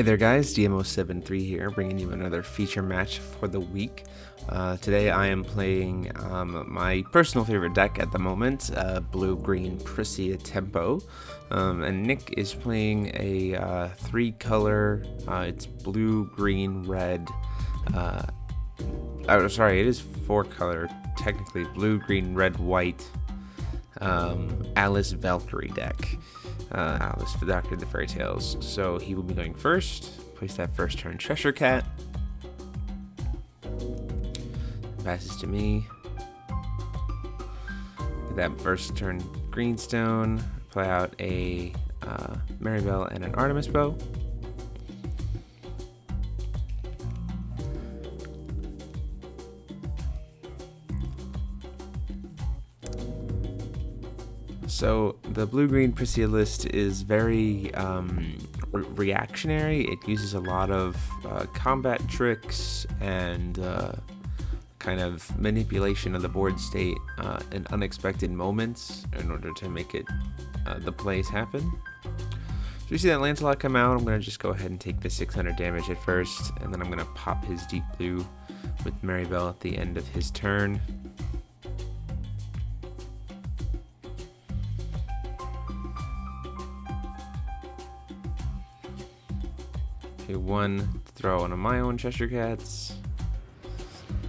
Hey there guys, DMO73 here, bringing you another feature match for the week. Today I am playing my personal favorite deck at the moment, blue-green Pricia Tempo, and Nick is playing a 3-color, it's blue, green, red, sorry, it is 4-color, technically, blue, green, red, white, Alice Valkyrie deck. Alice, the Doctor of the Fairy Tales. So he will be going first. Place that first turn Cheshire Cat. Passes to me. Get that first turn Greenstone. Play out a Maribel and an Artemis Bow. So the blue-green Pricia list is very reactionary. It uses a lot of combat tricks and kind of manipulation of the board state in unexpected moments in order to make it the plays happen. So you see that Lancelot come out. I'm going to just go ahead and take the 600 damage at first, and then I'm going to pop his deep blue with Maribel at the end of his turn. Okay, one to throw one of my own Cheshire Cats.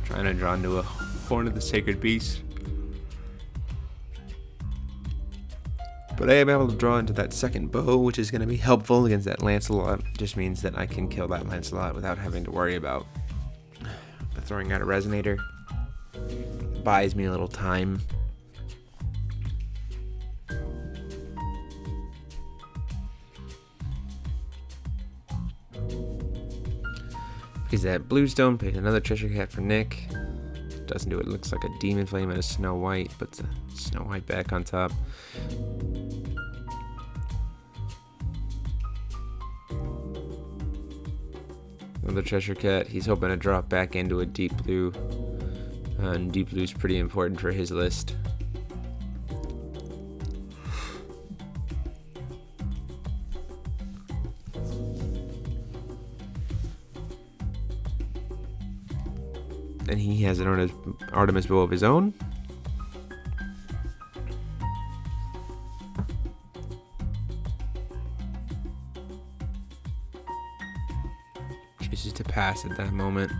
Trying to draw into a Horn of the Sacred Beast. But I am able to draw into that second bow, which is going to be helpful against that Lancelot. Just means that I can kill that Lancelot without having to worry about throwing out a Resonator. Buys me a little time. Is that Bluestone? Paid another Cheshire Cat for Nick. Doesn't do it. Looks like a Demon Flame and a Snow White. Puts a Snow White back on top. Another Cheshire Cat. He's hoping to drop back into a Deep Blue. And Deep Blue's pretty important for his list. And he has an Artemis Bow of his own. Chooses to pass at that moment.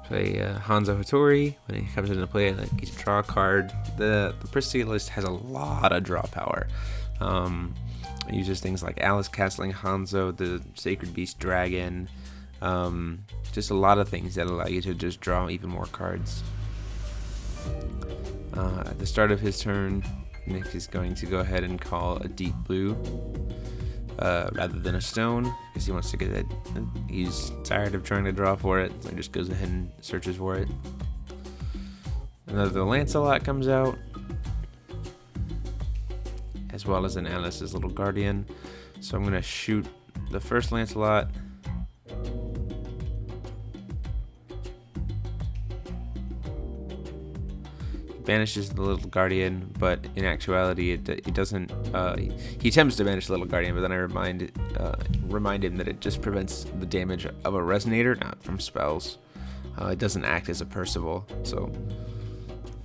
Play Hanzo Hattori. When he comes into play, like, you draw a card. The Pricia list has a lot of draw power. It uses things like Alice Castling Hanzo, the Sacred Beast Dragon, just a lot of things that allow you to just draw even more cards. At the start of his turn, Nick is going to go ahead and call a Deep Blue rather than a Stone, because he wants to get it. He's tired of trying to draw for it, so he just goes ahead and searches for it. Another Lancelot comes out, as well as an Alice's Little Guardian. So I'm going to shoot the first Lancelot. He banishes the Little Guardian, but in actuality it doesn't. He attempts to banish the Little Guardian, but then I remind him that it just prevents the damage of a Resonator, not from spells. It doesn't act as a Percival, so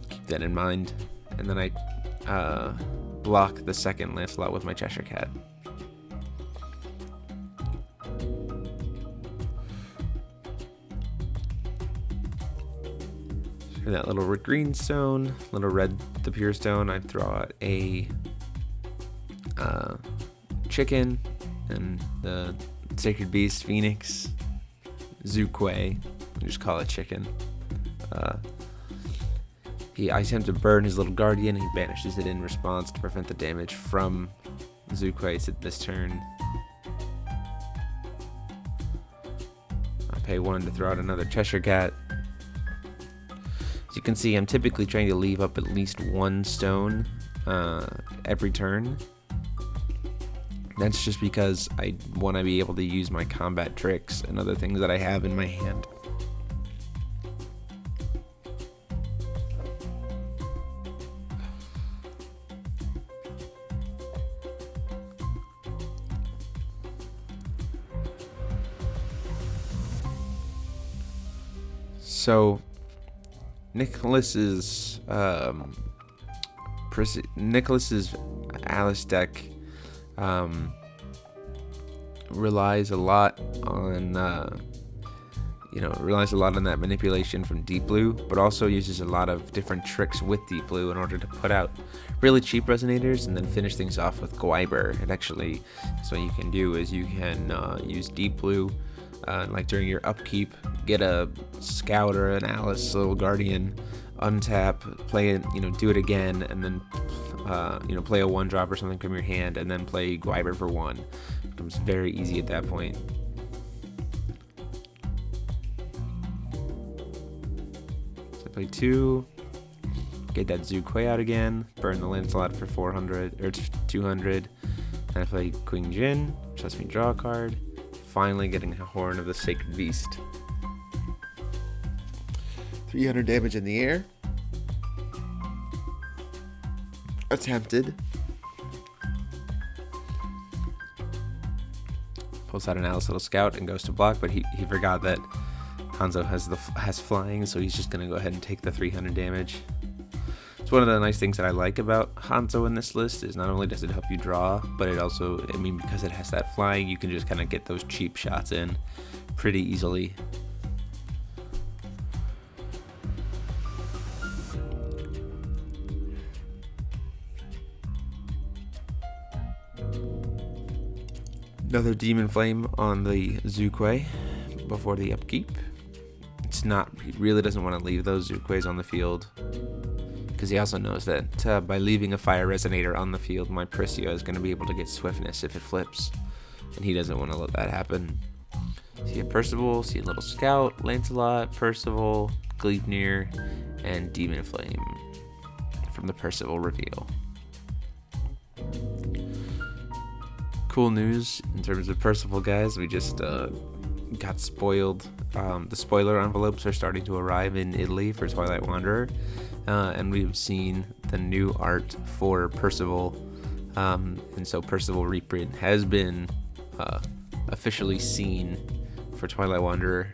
keep that in mind. And then I block the second Lancelot with my Cheshire Cat. For that little green stone, little red the pure stone, I throw out a chicken and the Sacred Beast Phoenix Zuquay. I just call it chicken. I attempt to burn his Little Guardian. He banishes it in response to prevent the damage from Zuquay at this turn. I pay one to throw out another Cheshire Cat. As you can see, I'm typically trying to leave up at least one stone every turn. That's just because I want to be able to use my combat tricks and other things that I have in my hand. So Nicholas's Alice deck relies a lot on that manipulation from Deep Blue, but also uses a lot of different tricks with Deep Blue in order to put out really cheap resonators and then finish things off with Gwyber. And actually, so what you can do is you can use Deep Blue, like during your upkeep, get a Scout or an Alice Little Guardian, untap, play it, do it again, and then play a 1-drop or something from your hand, and then play Gwyber for 1. It becomes very easy at that point. So play 2, get that Zhu-Kuei out again, burn the Lancelot for 400 or 200, then I play Queen Jin, which lets me draw a card. Finally getting a Horn of the Sacred Beast. 300 damage in the air. Attempted. Pulls out an Alice Little Scout and goes to block, but he forgot that Hanzo has flying, so he's just gonna go ahead and take the 300 damage. It's one of the nice things that I like about Hanzo in this list is not only does it help you draw, but it also, because it has that flying, you can just kind of get those cheap shots in pretty easily. Another Demon Flame on the Zhu-Kuei before the upkeep. He really doesn't want to leave those Zhu-Kueis on the field, because he also knows that by leaving a Fire Resonator on the field, my Pricia is going to be able to get Swiftness if it flips, and he doesn't want to let that happen. See a Percival, see a Little Scout, Lancelot, Percival, Gleipnir, and Demon Flame from the Percival reveal. Cool news in terms of Percival, guys. We just got spoiled. The spoiler envelopes are starting to arrive in Italy for Twilight Wanderer, and we've seen the new art for Percival, and so Percival reprint has been officially seen for Twilight Wanderer.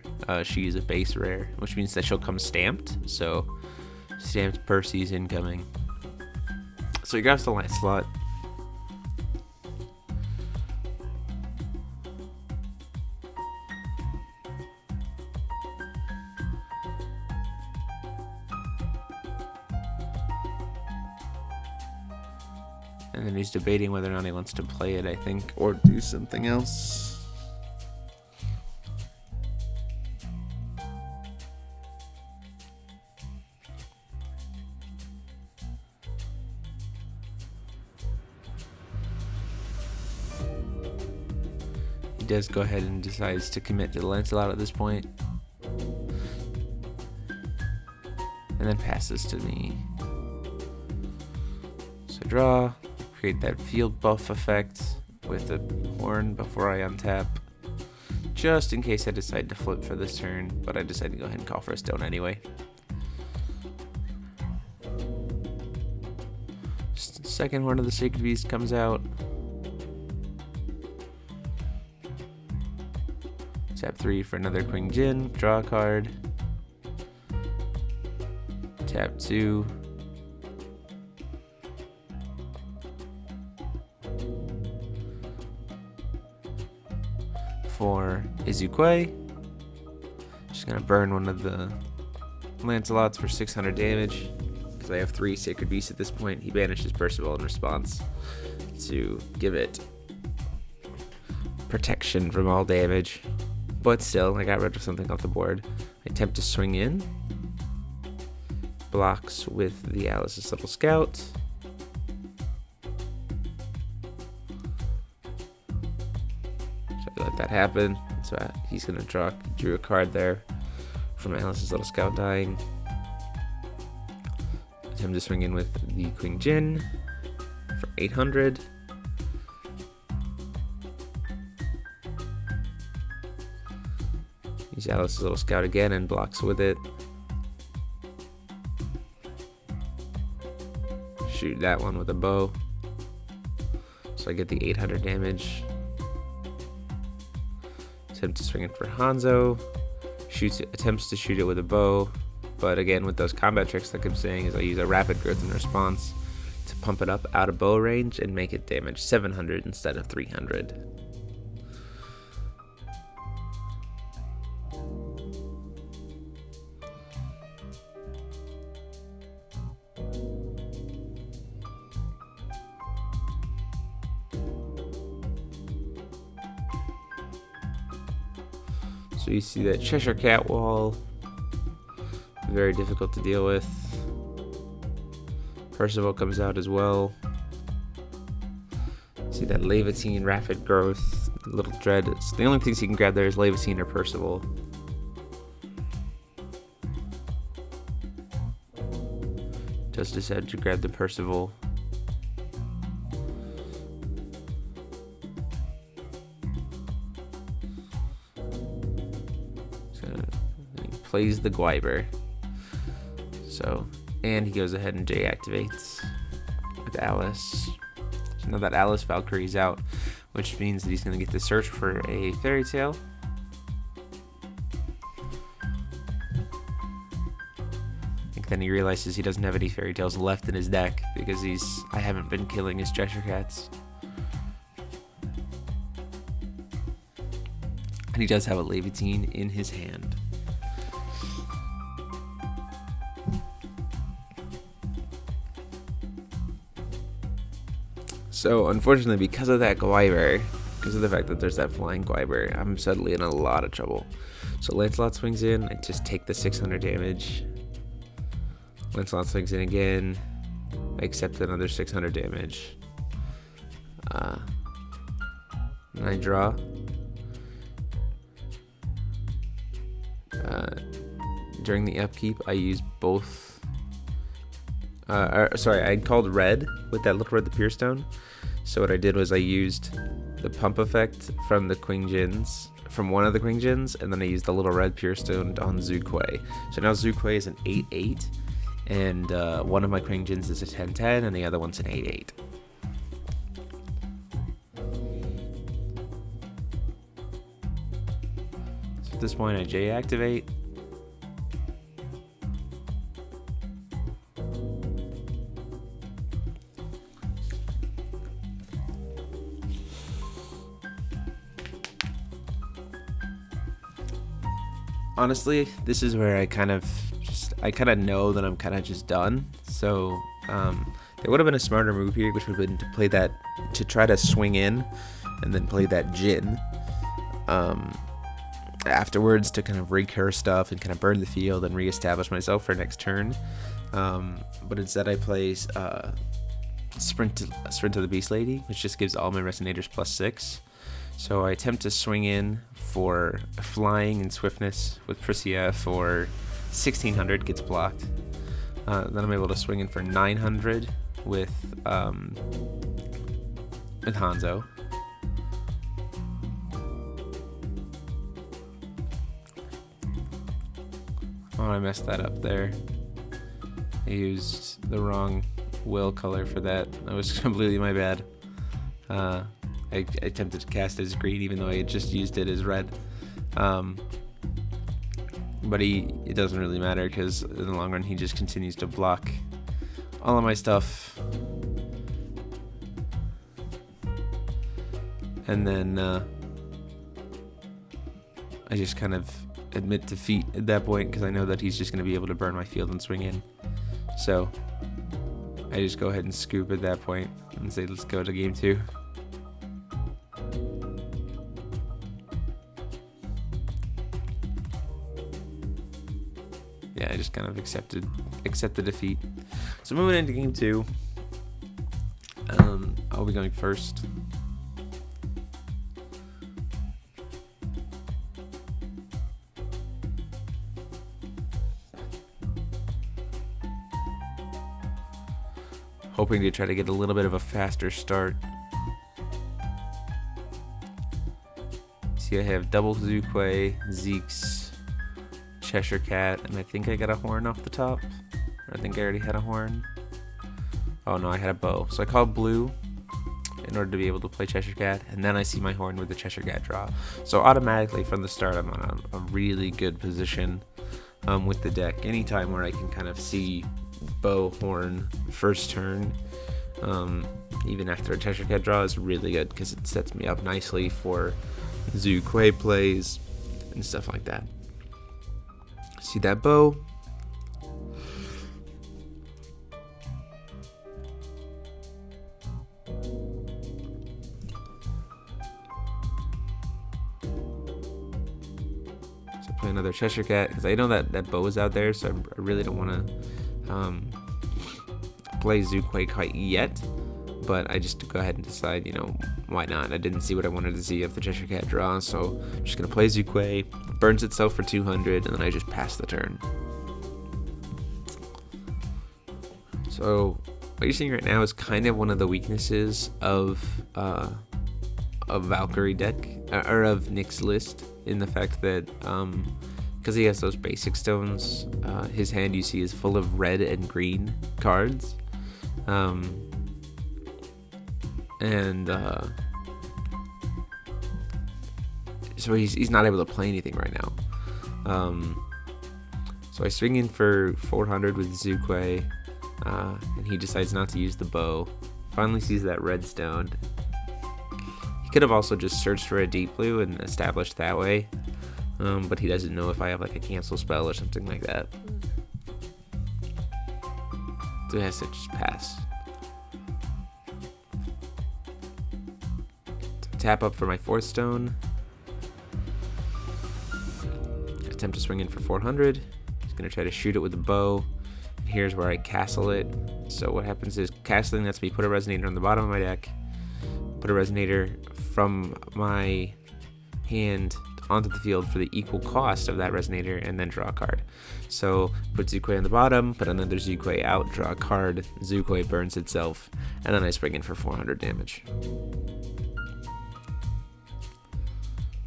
She is a base rare, which means that she'll come stamped, so stamped Percy's incoming. So he grabs the Lancelot. And then he's debating whether or not he wants to play it, I think, or do something else. He does go ahead and decides to commit to the Lancelot at this point. And then passes to me. So draw. Create that field buff effect with the horn before I untap, just in case I decide to flip for this turn, but I decided to go ahead and call for a stone anyway. Second Horn of the Sacred Beast comes out. Tap 3 for another Queen Jin, draw a card. Tap 2. For Zhu-Kuei. Just gonna burn one of the Lancelots for 600 damage, because I have 3 Sacred Beasts at this point. He banishes Percival in response to give it protection from all damage. But still, I got rid of something off the board. I attempt to swing in. Blocks with the Alice's Little Scout. Let that happen. So he's gonna drew a card there from Alice's Little Scout dying. Attempt to swing in with the Queen Jin for 800. Use Alice's Little Scout again and blocks with it. Shoot that one with a bow. So I get the 800 damage. Attempt to swing it for Hanzo. attempts to shoot it with a bow, but again, with those combat tricks like I'm saying, is I use a rapid growth in response to pump it up out of bow range and make it damage 700 instead of 300. So you see that Cheshire Cat wall, very difficult to deal with. Percival comes out as well. See that Levitine, Rapid Growth, Little Dread. It's the only things you can grab there is Levitine or Percival. Just decided to grab the Percival. Plays the Gwyber. So, and he goes ahead and J activates with Alice. So now that Alice Valkyrie's out, which means that he's going to get to search for a fairy tale. I think then he realizes he doesn't have any fairy tales left in his deck because I haven't been killing his Cheshire Cats. And he does have a Levitine in his hand. So, unfortunately, because of that Gwyber, because of the fact that there's that flying Gwyber, I'm suddenly in a lot of trouble. So, Lancelot swings in, I just take the 600 damage. Lancelot swings in again, I accept another 600 damage. And I draw. During the upkeep, I use both. I called red with that Little Red the Pure Stone. So what I did was I used the pump effect from the Qingjins, from one of the Qingjins, and then I used the Little Red Pure Stone on Zhu Kuei. So now Zhu Kuei is an 8/8, and one of my Qingjins is a 10/10, and the other one's an 8/8. So at this point I J activate. Honestly, this is where I kind of know that I'm kind of just done. So there would have been a smarter move here, which would have been to play that, to try to swing in and then play that Jin afterwards to kind of recur stuff and kind of burn the field and reestablish myself for next turn. But instead I play Sprint to the Beast Lady, which just gives all my Resonators +6. So I attempt to swing in for flying and swiftness with Pricia for 1600, gets blocked. Then I'm able to swing in for 900 with Hanzo. Oh, I messed that up there. I used the wrong will color for that. That was completely my bad. I attempted to cast it as green even though I had just used it as red. But it doesn't really matter because in the long run he just continues to block all of my stuff. And then I just kind of admit defeat at that point because I know that he's just going to be able to burn my field and swing in. So I just go ahead and scoop at that point and say let's go to game 2. Yeah, I just kind of accept the defeat. So moving into game 2, I'll be going first. Hoping to try to get a little bit of a faster start. See, I have double Zhu Kuei, Zeke's, Cheshire Cat, and I think I got a horn off the top. I think I already had a horn. Oh no, I had a bow. So I called blue, in order to be able to play Cheshire Cat, and then I see my horn with the Cheshire Cat draw. So automatically from the start, I'm on a really good position with the deck. Anytime where I can kind of see bow, horn, first turn, even after a Cheshire Cat draw, is really good because it sets me up nicely for Zhu Kuei plays and stuff like that. See that bow? So play another Cheshire Cat because I know that bow is out there, so I really don't want to play Zhu Kuei quite yet. But I just go ahead and decide, why not? I didn't see what I wanted to see of the Cheshire Cat draw, so I'm just going to play Zhu Kuei, burns itself for 200, and then I just pass the turn. So what you're seeing right now is kind of one of the weaknesses of Valkyrie deck, or of Nick's list, in the fact that because he has those basic stones, his hand, you see, is full of red and green cards. So he's not able to play anything right now. So I swing in for 400 with Zhu Kuei, and he decides not to use the bow. Finally sees that red stone. He could have also just searched for a deep blue and established that way, but he doesn't know if I have like a cancel spell or something like that. So he has to just pass. Tap up for my 4th stone. Attempt to swing in for 400. He's going to try to shoot it with a bow. Here's where I castle it. So what happens is castling lets me put a resonator on the bottom of my deck, put a resonator from my hand onto the field for the equal cost of that resonator, and then draw a card. So put Zhu Kuei on the bottom, put another Zhu Kuei out, draw a card, Zhu Kuei burns itself, and then I swing in for 400 damage.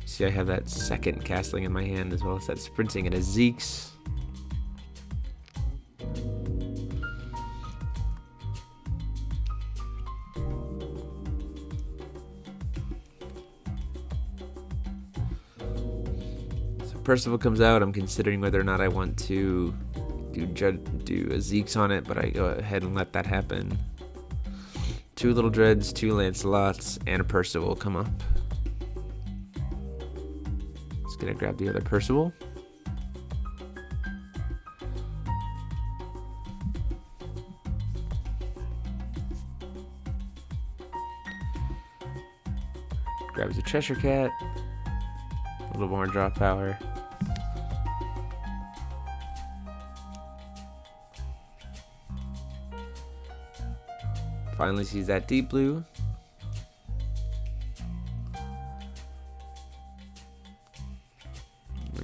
See, I have that second castling in my hand as well as that sprinting and a Zeke's. So Percival comes out. I'm considering whether or not I want to do a Zeke's on it, but I go ahead and let that happen. 2 Little Dreads, 2 Lancelots, and a Percival come up. Gonna grab the other Percival. Grabs a Cheshire Cat. A little more draw power. Finally sees that deep blue.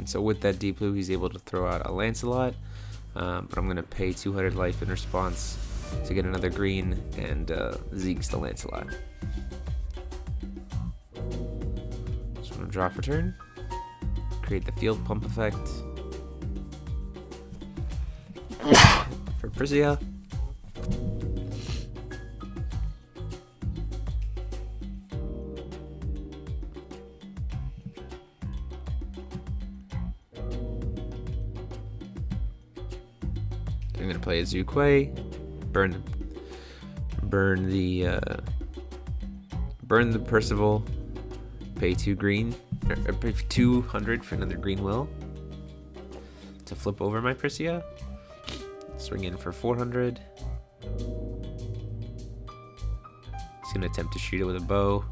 So with that deep blue, he's able to throw out a Lancelot, but I'm going to pay 200 life in response to get another green, and Zeke's the Lancelot. Just want to draw for turn, create the field pump effect for Pricia. I'm gonna play a Zhu Kuei, burn the Percival, pay 2 green, or pay 200 for another green will to flip over my Pricia. Swing in for 400. He's gonna attempt to shoot it with a bow.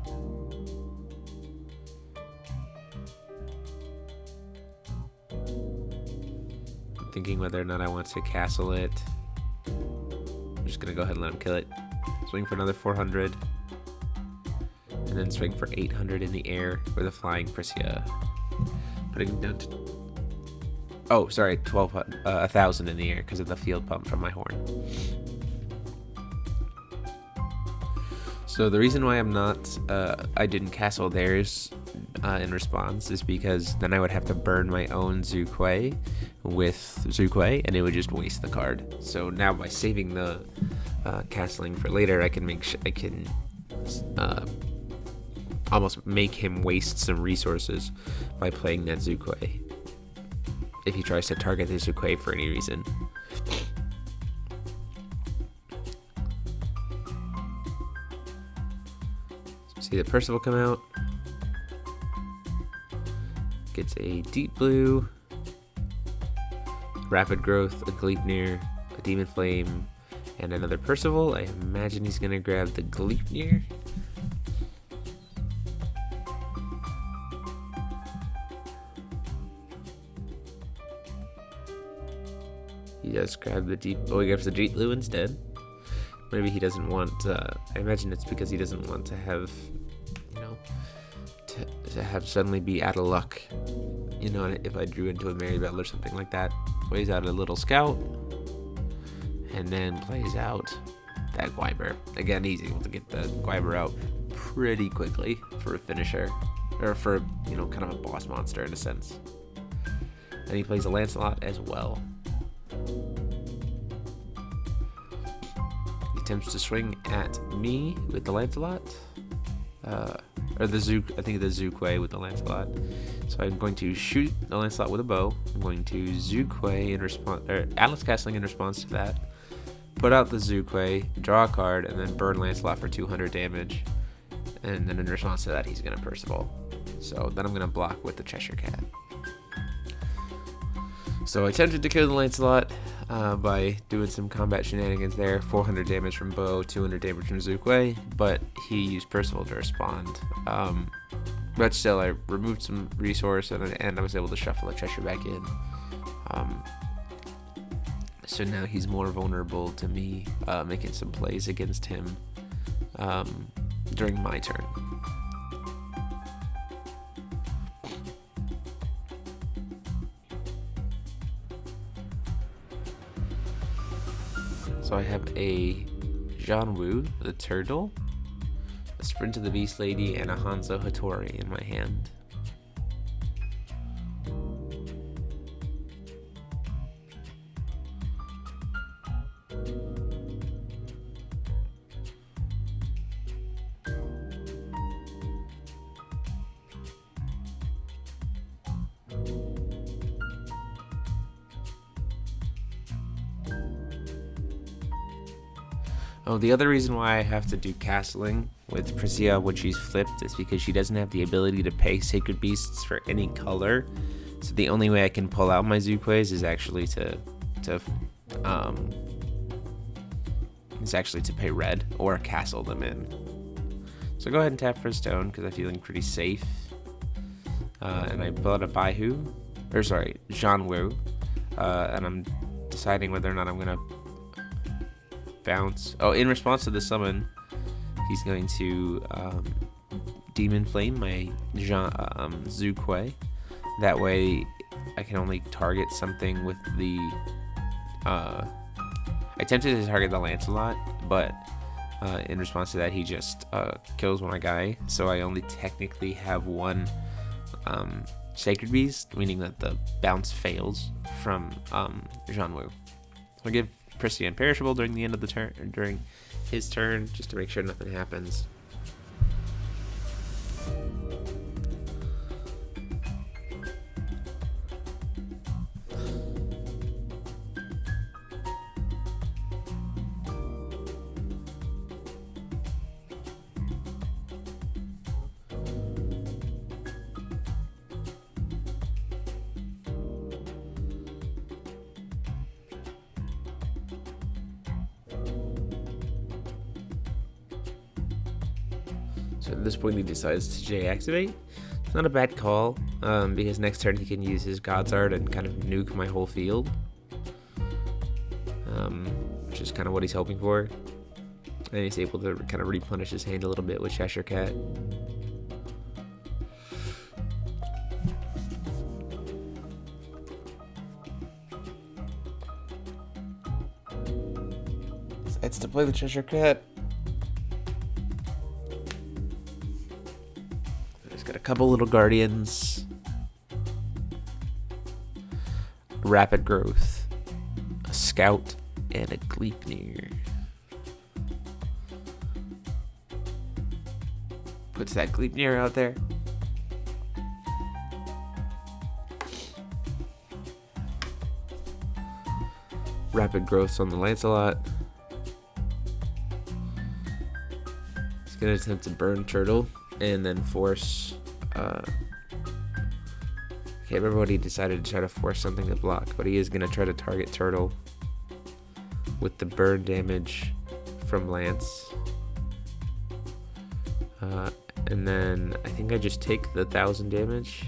Thinking whether or not I want to castle it. I'm just gonna go ahead and let him kill it. Swing for another 400, and then swing for 800 in the air with a flying Pricia. Putting him down to 1,000 in the air because of the field pump from my horn. So the reason why I didn't castle theirs in response is because then I would have to burn my own Zhu Kuei with Zhu Kuei, and it would just waste the card. So now by saving the castling for later, I can almost make him waste some resources by playing that Zukui if he tries to target the Zukui for any reason. See the Percival come out. Gets a Deep Blue, Rapid Growth, a Gleipnir, a Demon Flame, and another Percival. I imagine he's going to grab the Gleipnir. He does grab the Deep... Oh, he grabs the Deep Blue instead. Maybe he doesn't want... I imagine it's because he doesn't want to have... You know... To have suddenly be out of luck. You know, if I drew into a Maribel or something like that. Plays out a little Scout. And then plays out that Gwyber. Again, he's able to get the Gwyber out pretty quickly for a finisher. Or for, you know, kind of a boss monster in a sense. And he plays a Lancelot as well. He attempts to swing at me with the Lancelot. Or the Zook, I think the Zukui with the Lancelot. So I'm going to shoot the Lancelot with a bow. I'm going to Zukui in response, or Atlas Castling in response to that. Put out the Zukui, draw a card, and then burn Lancelot for 200 damage. And then in response to that, he's going to Percival. So then I'm going to block with the Cheshire Cat. So I attempted to kill the Lancelot by doing some combat shenanigans there. 400 damage from bow, 200 damage from Zukui, but he used Percival to respond. But still, I removed some resource and I was able to shuffle the Cheshire back in. So now he's more vulnerable to me making some plays against him during my turn. So I have a Zhanwu, the Turtle, a Sprint to the Beast Lady, and a Hanzo Hattori in my hand. Oh, the other reason why I have to do castling with Pricia when she's flipped is because she doesn't have the ability to pay Sacred Beasts for any color. So the only way I can pull out my Zukuis is actually to pay red or castle them in. So go ahead and tap for a stone because I'm feeling pretty safe. And I pull out a Zhanwu, and I'm deciding whether or not I'm gonna bounce. Oh, in response to the summon, he's going to Demon Flame my Zukui. That way, I can only target something with the. I attempted to target the Lancelot, but in response to that, he just kills my guy. So I only technically have one Sacred Beast, meaning that the bounce fails from Zhanwu. I'll give Pricia Imperishable during the end of the turn, during his turn, just to make sure nothing happens. So at this point he decides to J-activate. It's not a bad call, because next turn he can use his God's Art and kind of nuke my whole field. Which is kind of what he's hoping for. And he's able to kind of replenish his hand a little bit with Cheshire Cat. Decides to play the Cheshire Cat. Got a couple little guardians, rapid growth, a scout, and a Gleipnir. puts that Gleipnir out there. Rapid growth on the Lancelot. He's gonna attempt to burn Turtle and then force. Can't remember what he decided to try to force something to block, but he is gonna try to target Turtle with the burn damage from Lance. And then I think I just take the 1,000 damage.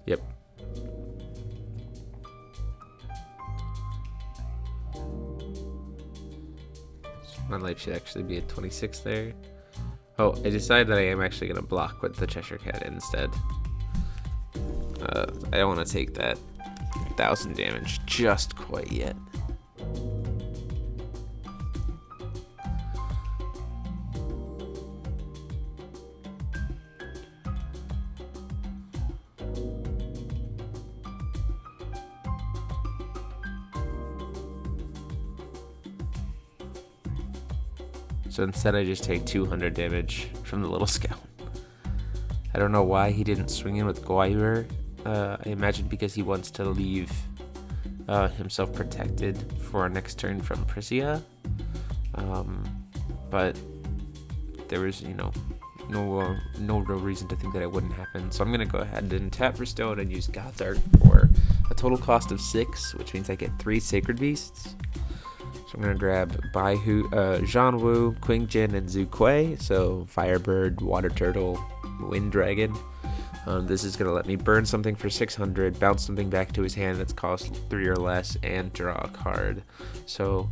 Yep. So my life should actually be at 26 there. Oh, I decided that I am actually going to block with the Cheshire Cat instead. I don't want to take that 1,000 damage just quite yet. So instead I just take 200 damage from the little scout. I don't know why he didn't swing in with Gwyber. I imagine because he wants to leave himself protected for our next turn from Pricia. But there was, no real reason to think that it wouldn't happen. So I'm going to go ahead and tap for stone and use God's Art for a total cost of 6, which means I get 3 Sacred Beasts. So I'm going to grab Zhanwu, Qingjin, and Zhu Kuei. So Firebird, Water Turtle, Wind Dragon. This is going to let me burn something for 600, bounce something back to his hand that's cost 3 or less, and draw a card. So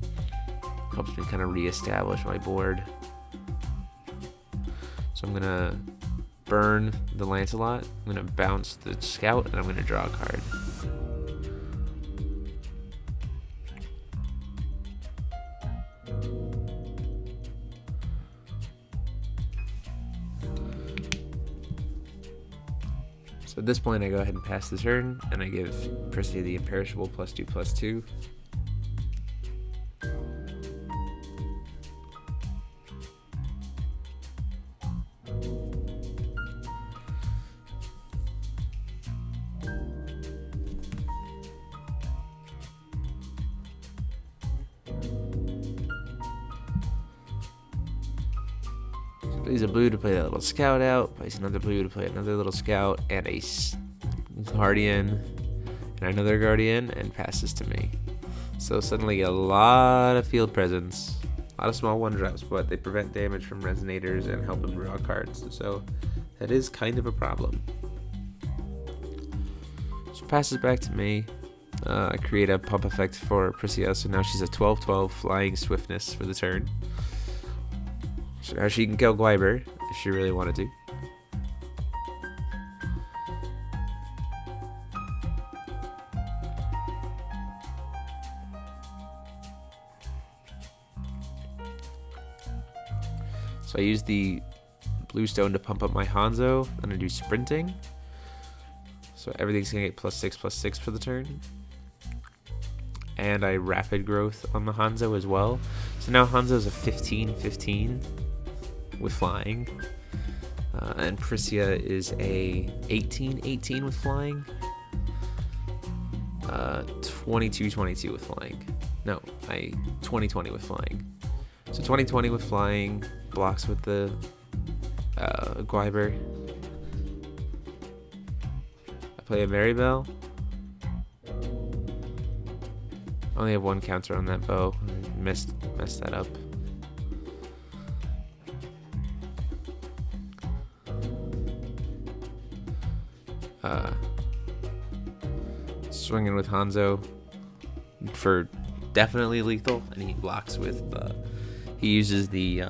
helps me kind of reestablish my board. So I'm going to burn the Lancelot, I'm going to bounce the Scout, and I'm going to draw a card. So at this point I go ahead and pass the turn, and I give Pricia the Imperishable +2/+2. Plays a blue to play that little scout out, plays another blue to play another little scout, and a guardian, and another guardian, and passes to me. So suddenly a lot of field presence, a lot of small 1-drops, but they prevent damage from resonators and help him draw cards. So that is kind of a problem. So passes back to me. I create a pump effect for Pricia, so now she's a 12/12 flying swiftness for the turn. So now she can kill Gwyber if she really wanted to. So I use the blue stone to pump up my Hanzo, and I do sprinting. So everything's gonna get +6/+6 for the turn. And I rapid growth on the Hanzo as well. So now Hanzo's a 15/15 with flying. And Pricia is a 18/18 with flying. 22/22 with flying. No, 20/20 with flying. So 20/20 with flying, blocks with the Gwyber. I play a Maribel. I only have 1 counter on that bow. I messed that up. Swinging with Hanzo for definitely lethal, and he blocks with he uses the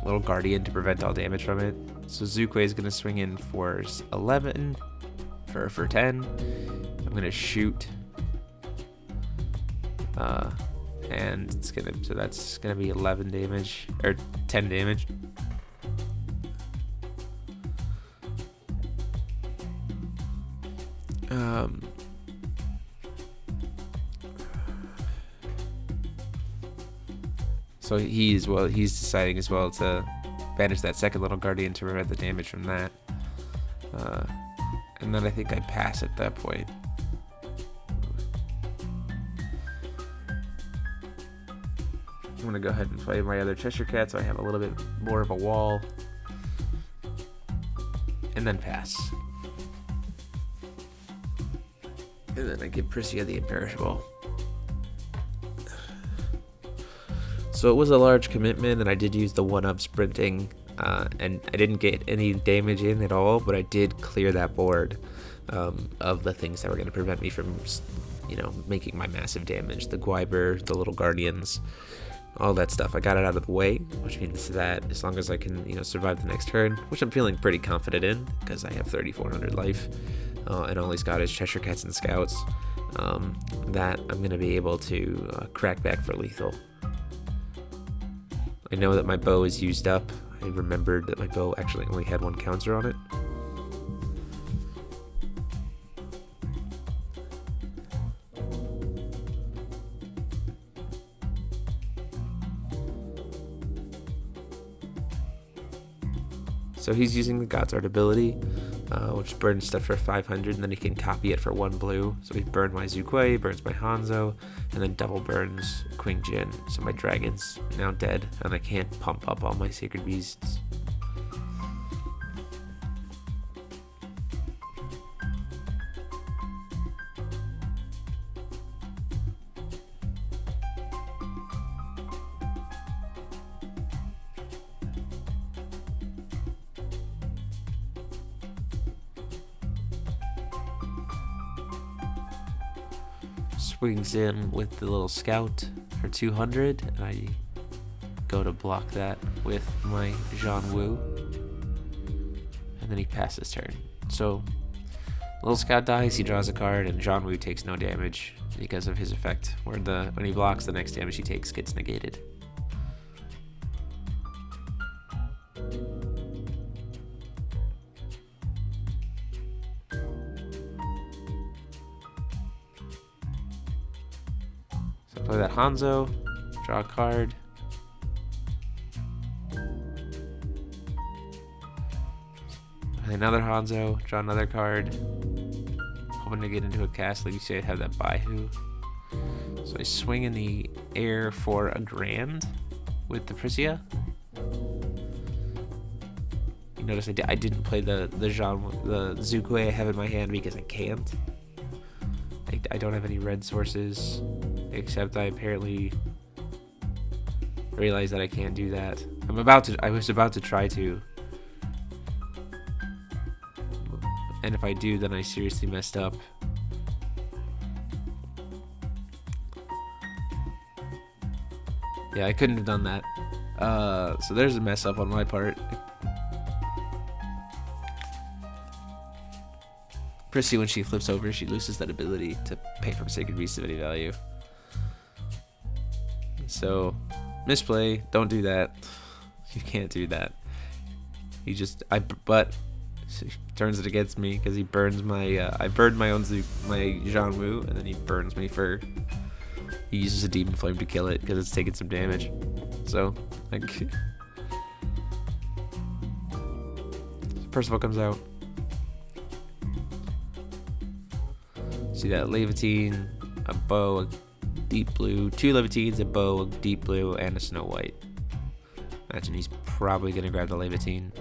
little guardian to prevent all damage from it. So Zhu Kuei is going to swing in for 11 for 10. I'm going to shoot, and that's gonna be 11 damage or 10 damage. So he's deciding as well to banish that second little guardian to prevent the damage from that. And then I think I pass at that point. I'm gonna go ahead and play my other Cheshire Cat so I have a little bit more of a wall. And then pass. And then I give Pricia the Imperishable. So it was a large commitment, and I did use the 1-up sprinting, and I didn't get any damage in at all, but I did clear that board of the things that were going to prevent me from, making my massive damage. The Gwyber, the little guardians, all that stuff. I got it out of the way, which means that as long as I can, survive the next turn, which I'm feeling pretty confident in because I have 3,400 life, and all he's got is Cheshire Cats and Scouts, that I'm going to be able to crack back for lethal. I know that my bow is used up. I remembered that my bow actually only had 1 counter on it. So he's using the God's Art ability, which burns stuff for 500, and then he can copy it for 1 blue. So he burned my Zukwe, burns my Hanzo, and then double burns Queen Jin. So my dragon's now dead, and I can't pump up all my Sacred Beasts. Swings in with the little scout for 200, and I go to block that with my Jean Wu, and then he passes turn. So little scout dies, he draws a card, and Jean Wu takes no damage because of his effect, where when he blocks, the next damage he takes gets negated. Play that Hanzo, draw a card. Play another Hanzo, draw another card. Hoping to get into a cast, like you say, I'd have that Baihu. So I swing in the air for a grand with the Pricia. You notice I didn't play the Zukwe I have in my hand because I can't. I don't have any red sources. Except I apparently realized that I can't do that. I was about to try to. And if I do, then I seriously messed up. Yeah, I couldn't have done that. So there's a mess up on my part. Pricia, when she flips over, she loses that ability to pay for Sacred Beasts of any value. So, misplay, don't do that. You can't do that. But he turns it against me because he burns my, I burned my Jean Wu, and then he burns me he uses a Demon Flame to kill it because it's taking some damage. So, Percival comes out. See that Levitine, a bow, a deep blue, 2 Levitines, a bow, a deep blue, and a Snow White. Imagine he's probably gonna grab the Levitine.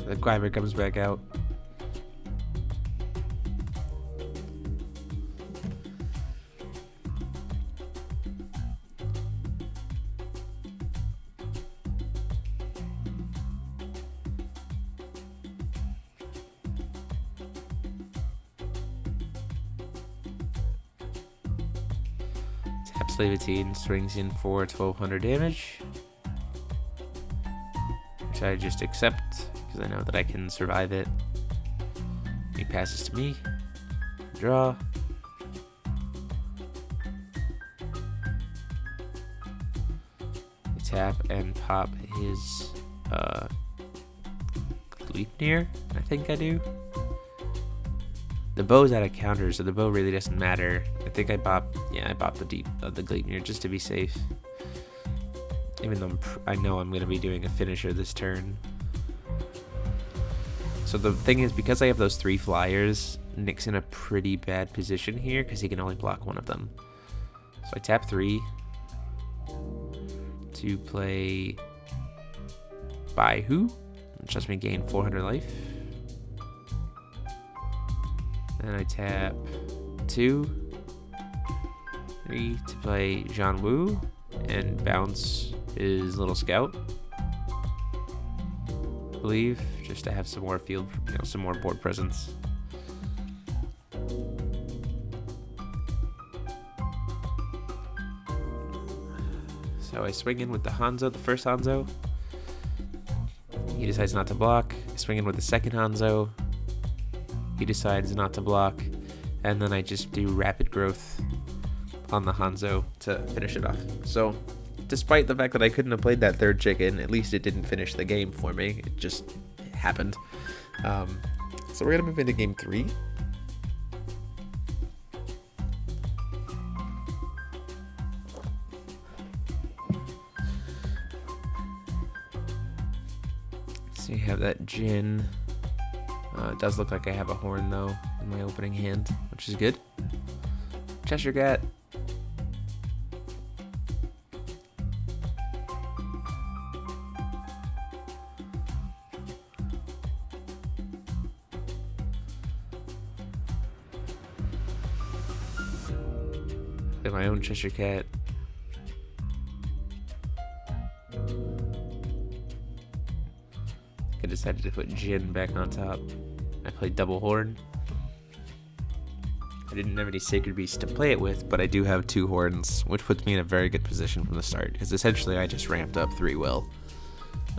The Gwyber comes back out. Slavitine swings in for 1200 damage, which I just accept because I know that I can survive it. He passes to me. Draw. I tap and pop his Gleipnir, I think I do. The bow's out of counter, so the bow really doesn't matter. I think I bop the Gleipnir just to be safe. Even though I know I'm going to be doing a finisher this turn. So the thing is, because I have those 3 flyers, Nick's in a pretty bad position here because he can only block one of them. So I tap 3 to play Baihu, which lets me gain 400 life. Then I tap 2, 3 to play Jean Wu and bounce his little scout, I believe, just to have some more field, some more board presence. So I swing in with the Hanzo, the first Hanzo. He decides not to block. I swing in with the second Hanzo. He decides not to block, and then I just do rapid growth on the Hanzo to finish it off. So, despite the fact that I couldn't have played that third chicken, at least it didn't finish the game for me. It just happened. So we're gonna move into game 3. So you have that Jin. It does look like I have a horn though in my opening hand, which is good. Cheshire Cat. Play my own Cheshire Cat. I decided to put Jin back on top. I played double horn. I didn't have any Sacred Beasts to play it with, but I do have 2 horns, which puts me in a very good position from the start, because essentially I just ramped up 3 will.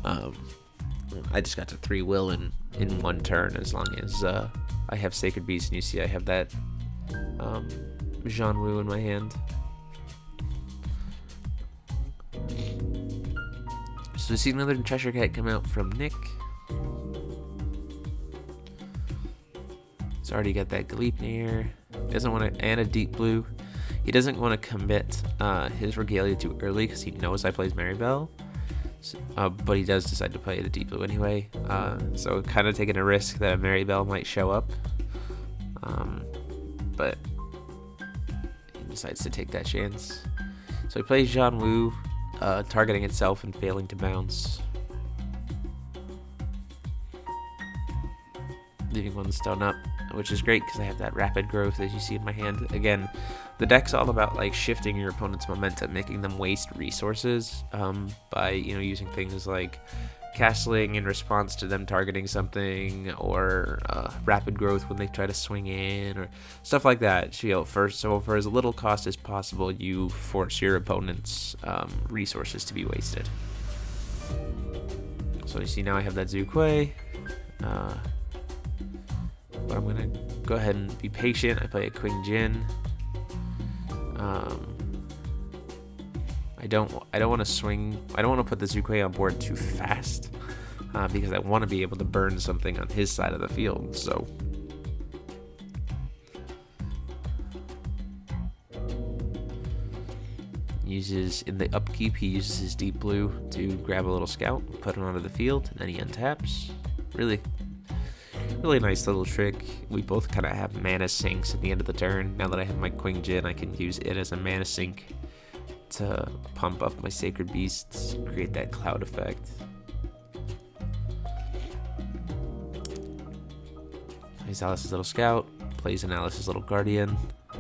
I just got to 3 will in 1 turn, as long as I have Sacred Beast, and you see I have that Jean Wu in my hand. So we see another Cheshire Cat come out from Nick. He's already got that Gleipnir. Doesn't want to, and a Deep Blue. He doesn't want to commit his Regalia too early because he knows I plays Maribel. So, but he does decide to play the Deep Blue anyway. So kind of taking a risk that a Maribel might show up. But he decides to take that chance. So he plays Jean Wu, targeting itself and failing to bounce. Leaving 1 stone up, which is great because I have that rapid growth as you see in my hand. Again, the deck's all about like shifting your opponent's momentum, making them waste resources by using things like castling in response to them targeting something, or rapid growth when they try to swing in, or stuff like that. So for as little cost as possible, you force your opponent's resources to be wasted. So you see now I have that Zuquay. But I'm gonna go ahead and be patient. I play a Queen Jin. I don't want to swing. I don't want to put the Zuquay on board too fast because I want to be able to burn something on his side of the field. So in the upkeep, he uses his Deep Blue to grab a little scout, put it onto the field, and then he untaps. Really nice little trick. We both kind of have mana sinks at the end of the turn. Now that I have my Queen Jin, I can use it as a mana sink to pump up my Sacred Beasts, create that cloud effect. Plays Alice's little scout, plays an Alice's little guardian.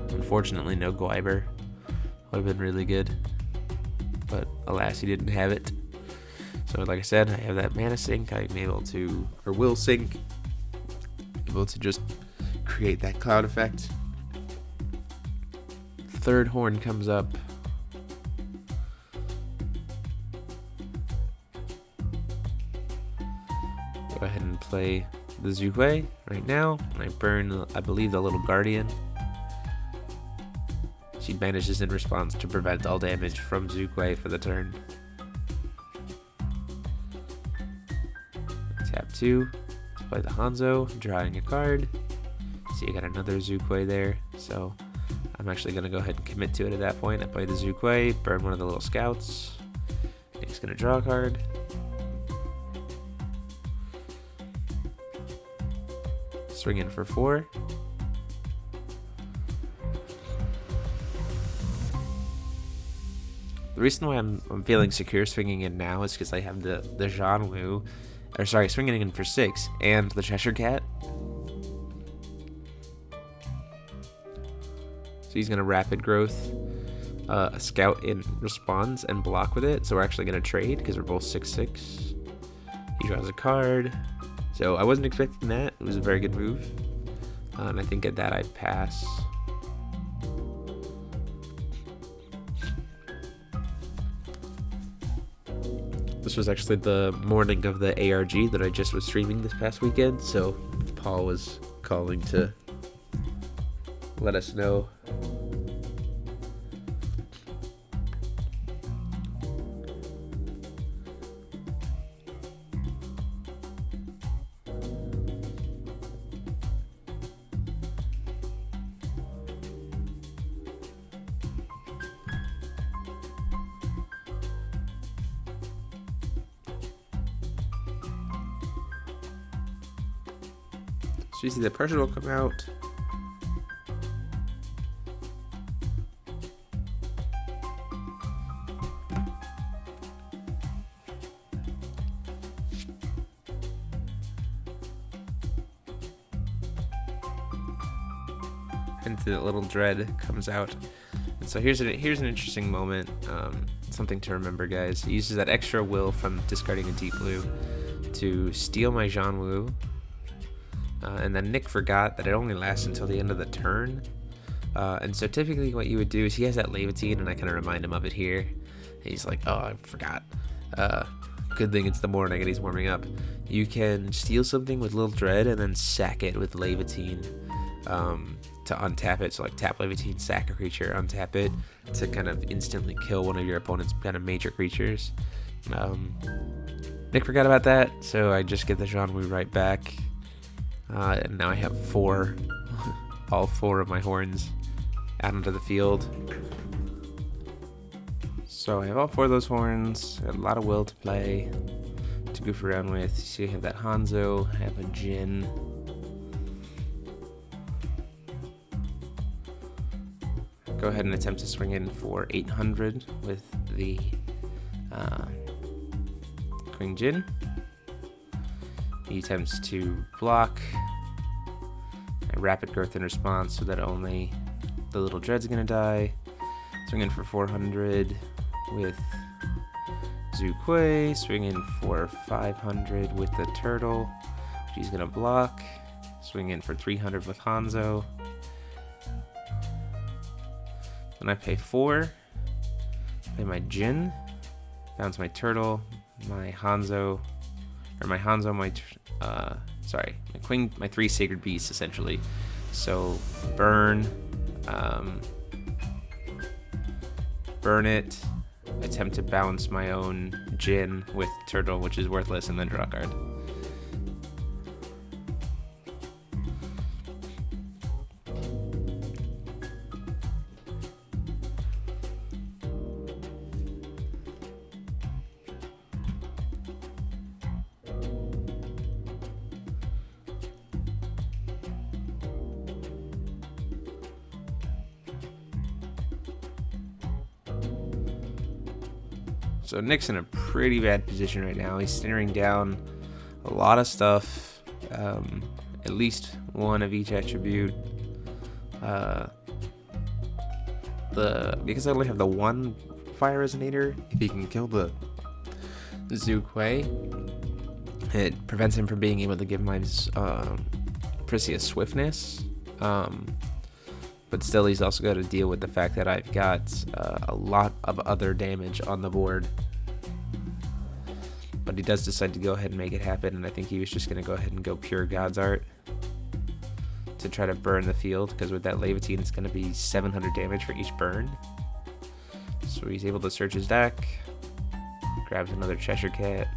Unfortunately, no Guiber. Would have been really good, but alas, he didn't have it. So like I said, I have that mana sink. I'm able to, or will sink, able to just create that cloud effect. Third horn comes up. Go ahead and play the Zhuge right now. And I burn, I believe, the little Guardian. She banishes in response to prevent all damage from Zhuge for the turn. Tap 2, play the Hanzo, drawing a card. See, I got another Zhuge there, so I'm actually going to go ahead and commit to it at that point. I play the Zhuge, burn one of the little scouts. Nick's going to draw a card. Swing in for 4. The reason why I'm feeling secure swinging in now is because I have the Zhanwu, or sorry, swinging in for 6, and the Cheshire Cat. So he's going to rapid growth a scout in response and block with it. So we're actually going to trade because we're both 6/6. He draws a card. So I wasn't expecting that. It was a very good move. And I think at that I pass. This was actually the morning of the ARG that I just was streaming this past weekend. So Paul was calling to let us know. So you see the pressure will come out. And the little dread comes out. And so here's an interesting moment. Something to remember, guys. He uses that extra will from discarding a deep blue to steal my Zhanwu. And then Nick forgot that it only lasts until the end of the turn. And so typically what you would do is he has that Levitine, and I kind of remind him of it here. He's like, oh, I forgot. Good thing it's the morning and he's warming up. You can steal something with Little Dread and then sack it with Levitine to untap it. So like tap Levitine, sack a creature, untap it to kind of instantly kill one of your opponent's kind of major creatures. Nick forgot about that, so I just get the Zhanwu right back. And now I have 4, all 4 of my horns out onto the field. So I have all 4 of those horns, a lot of will to play, to goof around with. So you have that Hanzo, I have a Jin. Go ahead and attempt to swing in for 800 with the Queen Jin. He attempts to block. I rapid growth in response so that only the little dread's gonna die. Swing in for 400 with Zhuge. Swing in for 500 with the turtle. She's gonna block. Swing in for 300 with Hanzo. Then I pay 4. Play my Jin. Bounce my turtle, my Hanzo, or my Hanzo, my queen, my 3 sacred beasts essentially. So burn, burn it, attempt to bounce my own Jin with turtle, which is worthless, and then draw a card. So Nick's in a pretty bad position right now. He's staring down a lot of stuff, at least one of each attribute. Because I only have the 1 fire resonator, if he can kill the Zhuge, it prevents him from being able to give my Pricia swiftness. But still, he's also got to deal with the fact that I've got a lot of other damage on the board. but he does decide to go ahead and make it happen, and I think he was just going to go ahead and go pure God's Art to try to burn the field, because with that Levitine it's going to be 700 damage for each burn. So he's able to search his deck, grabs another Cheshire Cat.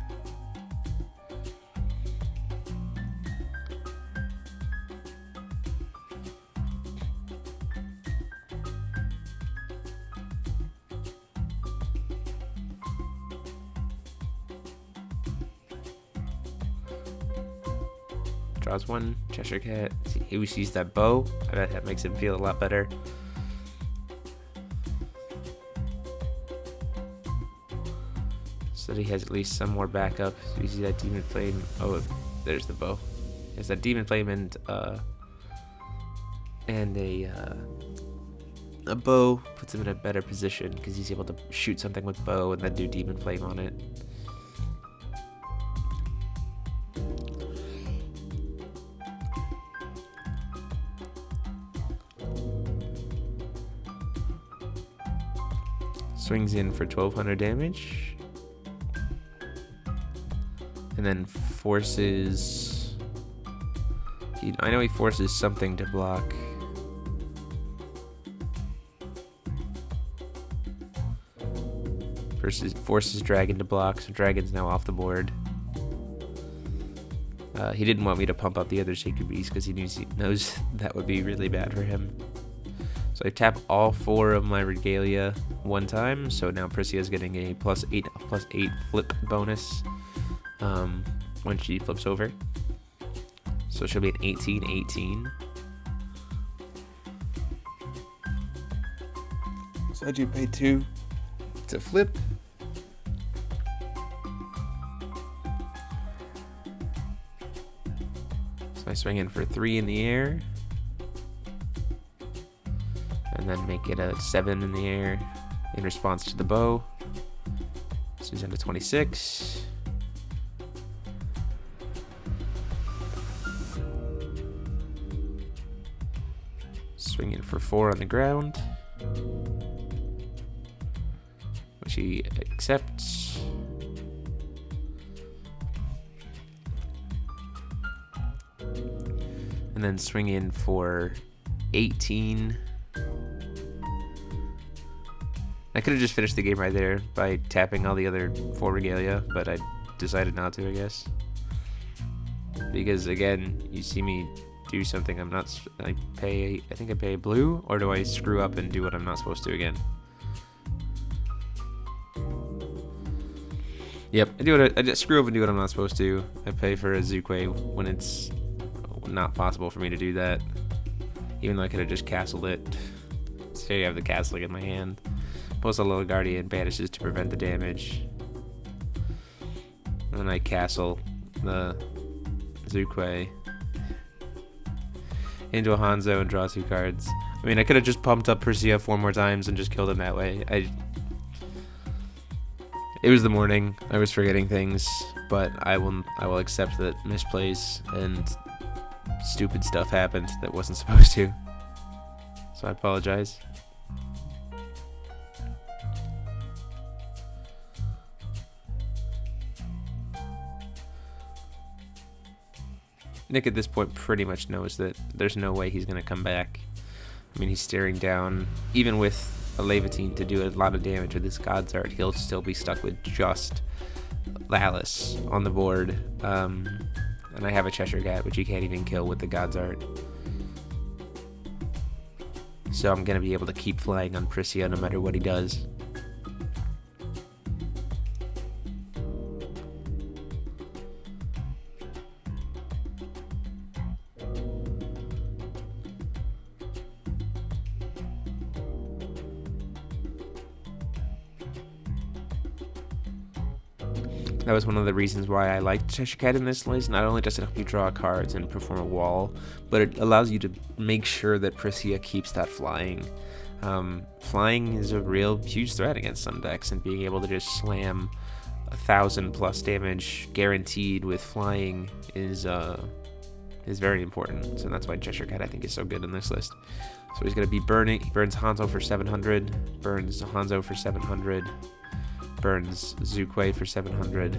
Draws one Cheshire Cat. He sees that bow. I bet that makes him feel a lot better. So that he has at least some more backup. So you see that Demon Flame. Oh, there's the bow. There's that Demon Flame and a bow puts him in a better position because he's able to shoot something with bow and then do Demon Flame on it. Swings in for 1200 damage. And then forces... I know he forces something to block. Forces Dragon to block, so Dragon's now off the board. He didn't want me to pump up the other Sacred Beast because he knows that would be really bad for him. So I tap all 4 of my Regalia one time, so now Pricia is getting a +8 flip bonus when she flips over. So she'll be an 18-18. So I do pay 2 to flip. So I swing in for 3 in the air. And then make it a 7 in the air in response to the bow. So he's down to 26. Swing in for 4 on the ground, which he accepts. And then swing in for 18. I could have just finished the game right there by tapping all the other 4 Regalia, but I decided not to, I guess. Because again, you see me do something I think I pay blue, or do I screw up and do what I'm not supposed to again? Yep, I just screw up and do what I'm not supposed to. I pay for a Zuque when it's not possible for me to do that. Even though I could have just castled it. So you have the castling in my hand. Pulls a little Guardian, banishes to prevent the damage. And then I castle the Zuque into a Hanzo and draw 2 cards. I mean, I could have just pumped up Pricia 4 more times and just killed him that way. It was the morning. I was forgetting things, but I will accept that misplays and stupid stuff happened that wasn't supposed to. So I apologize. Nick at this point pretty much knows that there's no way he's going to come back. I mean, he's staring down. Even with a Levitine to do a lot of damage with his God's Art, he'll still be stuck with just Alice on the board. And I have a Cheshire Cat, which he can't even kill with the God's Art. So I'm going to be able to keep flying on Pricia no matter what he does. That was one of the reasons why I liked Cheshire Cat in this list. Not only does it help you draw cards and perform a wall, but it allows you to make sure that Pricia keeps that flying. Flying is a real huge threat against some decks, and being able to just slam 1,000+ damage guaranteed with flying is very important. So that's why Cheshire Cat I think is so good in this list. So he's going to be burning. He burns Hanzo for 700, burns Hanzo for 700. Burns Zuque for 700.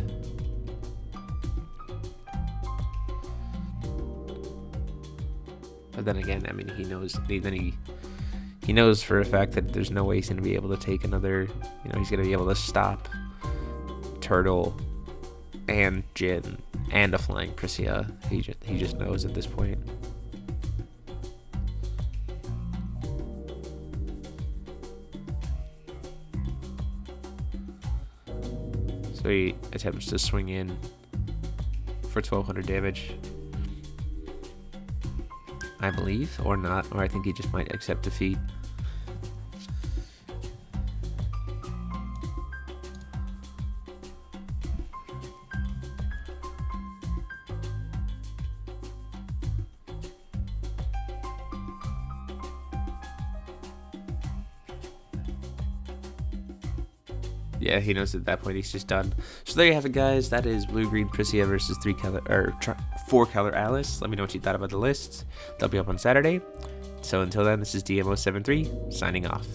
But then again, I mean, he knows for a fact that there's no way he's going to be able to take another, he's going to be able to stop Turtle and Jin and a flying Pricia. He just knows at this point. So he attempts to swing in for 1200 damage, I believe, or not, or I think he just might accept defeat. Yeah, he knows at that point he's just done. So there you have it, guys. That is Blue-Green Pricia versus 4-color Alice. Let me know what you thought about the lists. They'll be up on Saturday. So until then, this is DMO73 signing off.